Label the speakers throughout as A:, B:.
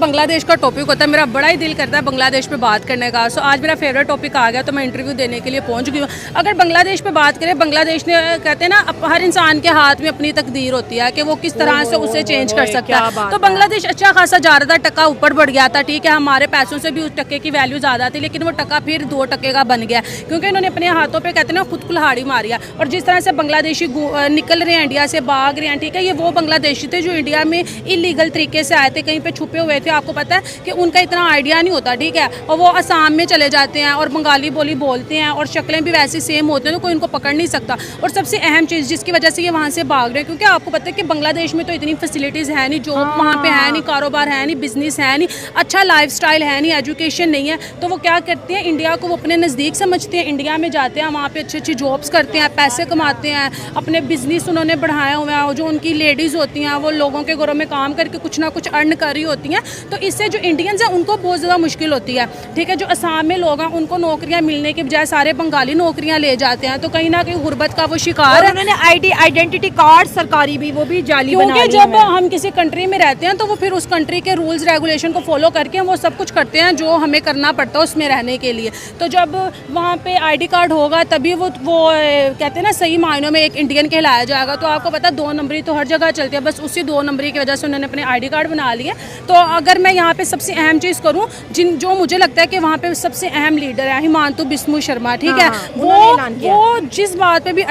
A: बांग्लादेश का टॉपिक होता है, मेरा बड़ा ही दिल करता है बांग्लादेश पे बात करने का। सो आज मेरा फेवरेट टॉपिक आ गया तो मैं इंटरव्यू देने के लिए पहुंच गई हूँ। अगर बांग्लादेश पे बात करें, बांग्लादेश ने कहते हैं ना हर इंसान के हाथ में अपनी तकदीर होती है कि वो किस तरह से उसे चेंज कर सकता है। तो बांग्लादेश अच्छा खासा जा रहा था, टका ऊपर बढ़ गया था, ठीक है, हमारे पैसों से भी उस टके की वैल्यू ज़्यादा थी, लेकिन वो टका फिर 2 टके का बन गया क्योंकि इन्होंने अपने हाथों पर कहते हैं ना खुद कुल्हाड़ी मारी है। और जिस तरह से बांग्लादेशी निकल रहे हैं इंडिया से, भाग रहे हैं, ठीक है, ये वो बांग्लादेशी थे जो इंडिया में इलीगल तरीके से आए थे, कहीं पे छुपे हुए थे। आपको पता है कि उनका इतना आइडिया नहीं होता, ठीक है, और वो असम में चले जाते हैं और बंगाली बोली बोलते हैं और शक्लें भी वैसे सेम होते हैं, तो कोई उनको पकड़ नहीं सकता। और सबसे अहम चीज़ जिसकी वजह से ये वहाँ से भाग रहे हैं, क्योंकि आपको पता है कि बांग्लादेश में तो इतनी फैसिलिटीज़ है नहीं, जॉब वहाँ पे है नहीं, कारोबार है नहीं, बिजनेस है नहीं, अच्छा लाइफस्टाइल है नहीं, एजुकेशन नहीं है। तो वो क्या करते हैं, इंडिया को वो अपने नज़दीक समझते हैं, इंडिया में जाते हैं, वहाँ पे अच्छी अच्छी जॉब्स करते हैं, पैसे कमाते हैं, अपने बिजनेस उन्होंने बढ़ाया हुआ है। जो उनकी लेडीज़ होती हैं वो लोगों के घरों में काम करके कुछ ना कुछ अर्न कर रही होती हैं। तो इससे जो इंडियंस हैं उनको बहुत ज़्यादा मुश्किल होती है, ठीक है। जो असम में लोग हैं उनको नौकरियां मिलने के बजाय सारे बंगाली नौकरियां ले जाते हैं, तो कहीं ना कहीं गुर्बत का वो शिकार है।
B: उन्होंने आइडेंटिटी कार्ड सरकारी भी वो भी जाली बना
A: क्योंकि जब हम किसी कंट्री में रहते हैं तो वो फिर उस कंट्री के रूल्स रेगुलेशन को फॉलो करके वो सब कुछ करते हैं जो हमें करना पड़ता है उसमें रहने के लिए। तो जब वहाँ पे ID कार्ड होगा तभी वो कहते हैं ना सही मायनों में एक इंडियन कहलाया जाएगा। तो आपको पता 2 नंबरी तो हर जगह चलती है, बस उसी 2 नंबरी की वजह से उन्होंने अपने ID कार्ड बना लिए। तो अगर मैं यहाँ पे सबसे अहम चीज़ करूँ, जो मुझे लगता है कि वहाँ पे सबसे अहम लीडर है हिमांशु बिस्मू शर्मा, ठीक है, वो जिस बात पे भी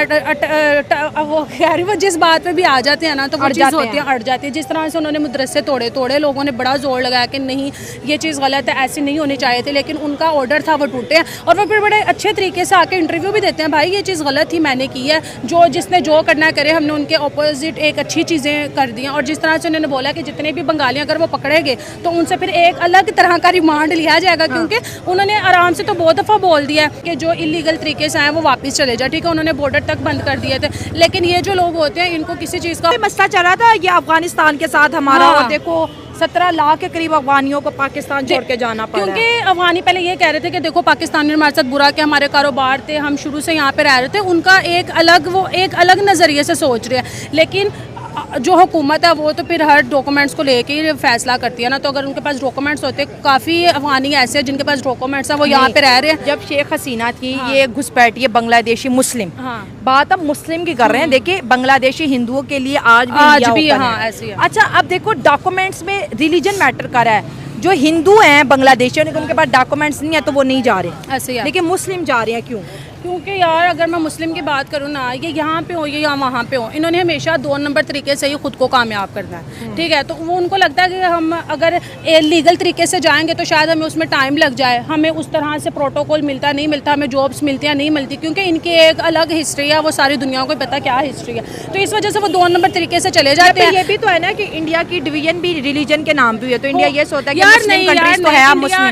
A: वो जिस बात पे भी आ जाते हैं ना तो वो चीज़ होती है, अड़ जाती है। जिस तरह से उन्होंने मदरसे तोड़े, लोगों ने बड़ा जोर लगाया कि नहीं ये चीज़ गलत है, ऐसी नहीं होनी चाहिए थी, लेकिन उनका ऑर्डर था वो टूटे हैं। और वो फिर बड़े अच्छे तरीके से आके इंटरव्यू भी देते हैं, भाई ये चीज़ गलत थी, मैंने की है, जिसने जो करना करे, हमने उनके अपोजिट एक अच्छी चीज़ें कर दी हैं। और जिस तरह से उन्होंने बोला कि जितने भी बंगाली अगर वो पकड़ेंगे तो उनसे फिर एक अलग तरह का रिमांड लिया जाएगा, क्योंकि उन्होंने आराम से तो बहुत दफ़ा बोल दिया है कि जो इलीगल तरीके से आए वो वापस चले जाए, ठीक है, उन्होंने बॉर्डर तक बंद कर दिए थे। लेकिन ये जो लोग होते हैं इनको किसी चीज़ का
B: मसला चला था ये अफगानिस्तान के साथ हमारा, और देखो 17 लाख के करीब अफगानियों को पाकिस्तान छोड़ के जाना पड़ा,
A: क्योंकि अफगानी पहले ये कह रहे थे कि देखो पाकिस्तान ने हमारे साथ बुरा किया, हमारे कारोबार थे, हम शुरू से यहाँ पे रह रहे थे। उनका एक अलग नज़रिए से सोच रहे हैं, लेकिन जो हुकूमत है वो तो फिर हर डॉक्यूमेंट्स को लेके ही फैसला करती है ना। तो अगर उनके पास डॉक्यूमेंट्स होते, काफ़ी अफगानी ऐसे हैं जिनके पास डॉक्यूमेंट्स हैं, वो यहाँ पे रह रहे हैं।
B: जब शेख हसीना थी, ये घुसपैठी बांग्लादेशी मुस्लिम, बात अब मुस्लिम की कर रहे हैं। देखिए बांग्लादेशी हिंदुओं के लिए आज भी
A: ऐसी है।
B: अच्छा, अब देखो डॉक्यूमेंट्स में रिलीजन मैटर कर रहा है। जो हिंदू हैं बांग्लादेशियों ने, उनके पास डॉक्यूमेंट्स नहीं है तो वो नहीं जा रहे
A: ऐसे है,
B: लेकिन मुस्लिम जा रहे हैं, क्यों?
A: क्योंकि यार अगर मैं मुस्लिम की बात करूँ ना, ये यहाँ पे हो या वहाँ पे हो, इन्होंने हमेशा 2 नंबर तरीके से ही खुद को कामयाब करना है, ठीक है। तो वो उनको लगता है कि हम अगर लीगल तरीके से जाएंगे तो शायद हमें उसमें टाइम लग जाए, हमें उस तरह से प्रोटोकॉल मिलता नहीं मिलता, हमें जॉब्स मिलती हैं नहीं मिलती, क्योंकि इनकी एक अलग हिस्ट्री है, वो सारी दुनिया को पता क्या हिस्ट्री है। तो इस वजह से वो 2 नंबर तरीके से चले जाते हैं।
B: ये भी तो है ना कि इंडिया की डिवीजन भी रिलीजन के नाम पे है, तो इंडिया ये सोचता है कि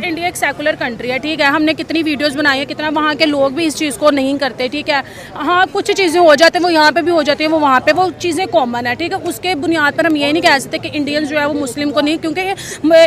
A: इंडिया एक सेकुलर कंट्री है, ठीक है, हमने कितनी वीडियोस बनाई है, कितना वहाँ के लोग भी इस चीज़ को नहीं करते, ठीक है। हाँ, कुछ चीज़ें हो जाती है वो यहाँ पे भी हो जाती है, वो वहाँ पे, वो चीज़ें कॉमन है, ठीक है। उसके बुनियाद पर हम ये नहीं कह सकते कि इंडियंस जो है वो मुस्लिम को नहीं, क्योंकि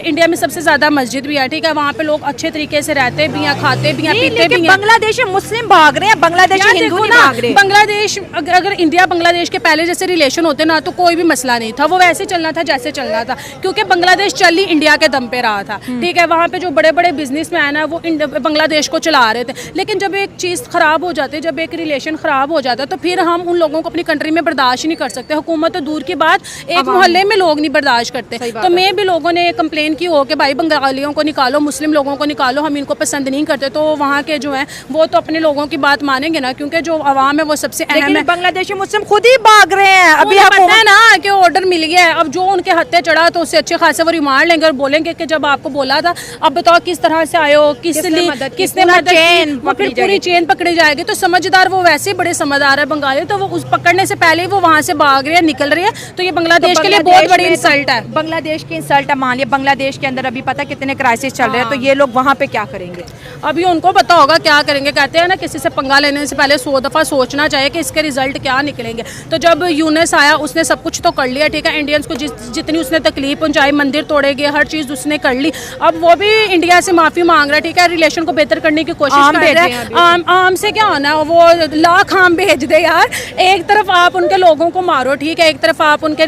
A: इंडिया में सबसे ज़्यादा मस्जिद भी है, ठीक है, वहाँ पे लोग अच्छे तरीके से रहते भी हैं, खाते भी हैं, पीते भी हैं।
B: बांग्लादेश में मुस्लिम भाग रहे हैं, बांग्लादेश हिंदू नहीं भाग रहे।
A: बांग्लादेश अगर इंडिया बांग्लादेश के पहले जैसे रिलेशन होते ना तो कोई भी मसला नहीं था, वो वैसे चलना था जैसे चलना था, क्योंकि बांग्लादेश चल ही इंडिया के दम पे रहा था, ठीक है। वहाँ पे जो बड़े बड़े बिजनेसमैन है वो बांग्लादेश को चला रहे थे। लेकिन जब एक चीज़ ख़राब हो जाती है, जब एक रिलेशन ख़राब हो जाता है, तो फिर हम उन लोगों को अपनी कंट्री में बर्दाश्त ही नहीं कर सकते। हुकूमत तो दूर की बात, एक मोहल्ले में लोग नहीं बर्दाश्त करते। तो मैं भी लोगों ने कंप्लेन की हो कि भाई बंगालियों को निकालो, मुस्लिम लोगों को निकालो, हम इनको पसंद नहीं करते। तो वहाँ के जो है वो तो अपने लोगों की बात मानेंगे ना, क्योंकि जो आवाम है वो सबसे अहम है।
B: बांग्लादेशी मुस्लिम खुद ही भाग रहे हैं, अभी
A: पता है ना कि ऑर्डर मिल गया है, अब जो उनके हत्थे चढ़ा तो उससे अच्छे खासे वो रिमांड लेंगे और बोलेंगे कि जब आपको बोला था, अब बताओ किस तरह से आए हो, किसने मदद की, फिर पूरी चेन पकड़ी जाएगी। तो समझदार वो वैसे ही बड़े समझदार है बंगाली, तो वो उस पकड़ने से पहले ही वो वहाँ से भाग रहे हैं, निकल रहे हैं। तो ये बांग्लादेश के लिए बहुत बड़ी इंसल्ट है।
B: बांग्लादेश की इंसल्ट है। मान लिया बांग्लादेश के अंदर अभी पता कितने क्राइसिस चल रहे हैं, तो ये लोग वहाँ पे क्या करेंगे?
A: अभी उनको पता होगा क्या करेंगे। कहते हैं ना किसी से पंगा लेने से पहले 100 दफ़ा सोचना चाहिए कि इसके रिजल्ट क्या निकलेंगे। तो जब यूनिस आया उसने सब कुछ तो कर लिया, ठीक है, इंडियंस को जितनी उसने तकलीफ पहुंचाई, मंदिर तोड़े गए, हर चीज़ उसने कर ली। अब वो भी इंडिया से माफ़ी मांग रहा है, ठीक है, रिलेशन को बेहतर करने की कोशिश कर रहा है। आम हमसे क्या होना है, वो लाख हम भेज दे यार। एक तरफ आप उनके लोगों को मारो, ठीक है, एक तरफ आप उनके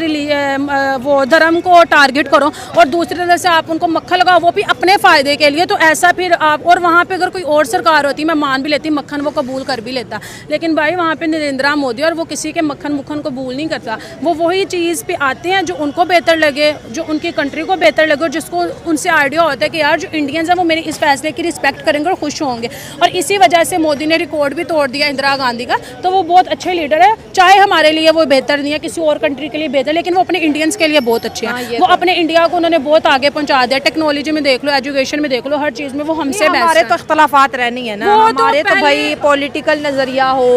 A: वो धर्म को टारगेट करो, और दूसरी तरफ से आप उनको मक्खन लगाओ, वो भी अपने फ़ायदे के लिए। तो ऐसा फिर आप, और वहाँ पे अगर कोई और सरकार होती, मैं मान भी लेती मक्खन वो कबूल कर भी लेता, लेकिन भाई वहाँ पे नरेंद्र मोदी, और वो किसी के मक्खन कबूल नहीं करता। वो वही चीज़ पे आते हैं जो उनको बेहतर लगे, जो उनकी कंट्री को बेहतर लगे, और जिसको उनसे आइडिया होता है कि यार जो इंडियंस हैं वो मेरे इस फैसले की रिस्पेक्ट करेंगे और खुश होंगे। और इसी वजह से मोदी ने रिकॉर्ड भी तोड़ दिया इंदिरा गांधी का। तो वो बहुत अच्छे लीडर है, चाहे हमारे लिए वो बेहतर नहीं है, किसी और कंट्री के लिए बेहतर, लेकिन वो अपने इंडियंस के लिए बहुत अच्छे हैं। वो अपने इंडिया को उन्होंने बहुत आगे पहुंचा दिया। टेक्नोलॉजी में देख लो, एजुकेशन में देख लो, हर चीज़ में वो हमसे बेस्ट है।
B: हमारे तो इख्तलाफात रहनी है ना, हमारे तो भाई पॉलिटिकल नजरिया हो।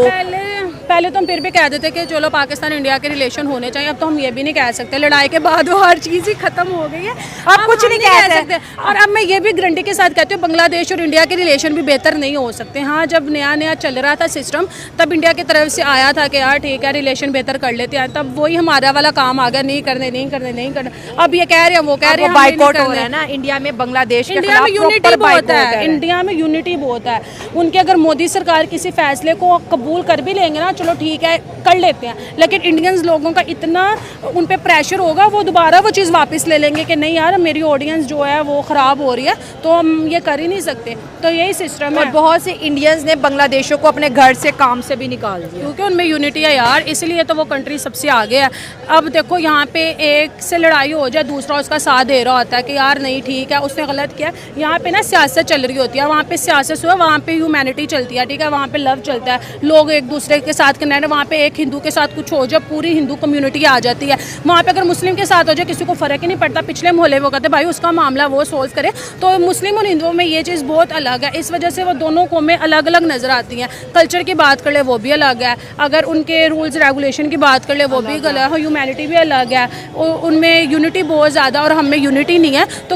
A: पहले तो हम फिर भी कह देते कि चलो पाकिस्तान इंडिया के रिलेशन होने चाहिए, अब तो हम ये भी नहीं कह सकते। लड़ाई के बाद वो हर चीज़ ही खत्म हो गई है, अब कुछ नहीं कह सकते। और अब मैं ये भी गारंटी के साथ कहती हूँ बांग्लादेश और इंडिया के रिलेशन भी बेहतर नहीं हो सकते। हाँ, जब नया नया चल रहा था सिस्टम, तब इंडिया की तरफ से आया था कि यार ठीक है रिलेशन बेहतर कर लेते हैं, तब वही हमारा वाला काम आ गया, नहीं करने। अब ये कह रहे हैं, वो कह रहे हैं
B: बाइकआउट हो रहा है ना इंडिया में बांग्लादेश के खिलाफ।
A: इंडिया में यूनिटी बहुत है, इंडिया में यूनिटी बहुत है। उनके अगर मोदी सरकार किसी फैसले को कबूल कर भी लेंगे ना, चलो ठीक है कर लेते हैं, लेकिन इंडियंस लोगों का इतना उन पे प्रेशर होगा, वो दोबारा वो चीज़ वापस ले लेंगे कि नहीं यार मेरी ऑडियंस जो है वो ख़राब हो रही है, तो हम ये कर ही नहीं सकते। तो यही सिस्टम है।
B: और बहुत से इंडियंस ने बांग्लादेशियों को अपने घर से काम से भी निकाल दिया,
A: क्योंकि उनमें यूनिटी है यार, इसलिए तो वो कंट्री सबसे आगे है। अब देखो यहाँ पे एक से लड़ाई हो जाए, दूसरा उसका साथ दे रहा होता है कि यार नहीं ठीक है उसने गलत किया। यहाँ पे ना सियासत चल रही होती है, वहाँ पे सियासत हुआ, वहाँ पे ह्यूमैनिटी चलती है, ठीक है, वहाँ पे लव चलता है, लोग एक दूसरे के साथ कनेक्ट। वहाँ पे एक हिंदू के साथ कुछ हो जाए, पूरी हिंदू कम्युनिटी आ जाती है। वहाँ पे अगर मुस्लिम के साथ हो जाए, किसी को फ़र्क ही नहीं पड़ता। पिछले मोहल्ले वो कहते भाई उसका मामला वो सोल्व करे। तो मुस्लिम और हिंदुओं में ये चीज़ बहुत अलग है, इस वजह से वो दोनों कौमें अलग अलग नज़र आती हैं। कल्चर की बात कर ले वो भी अलग है, अगर उनके रूल्स रेगुलेशन की बात कर ले वो भी अलग है, ह्यूमैनिटी भी अलग है, उनमें यूनिटी बहुत ज़्यादा और हम में यूनिटी नहीं है। तो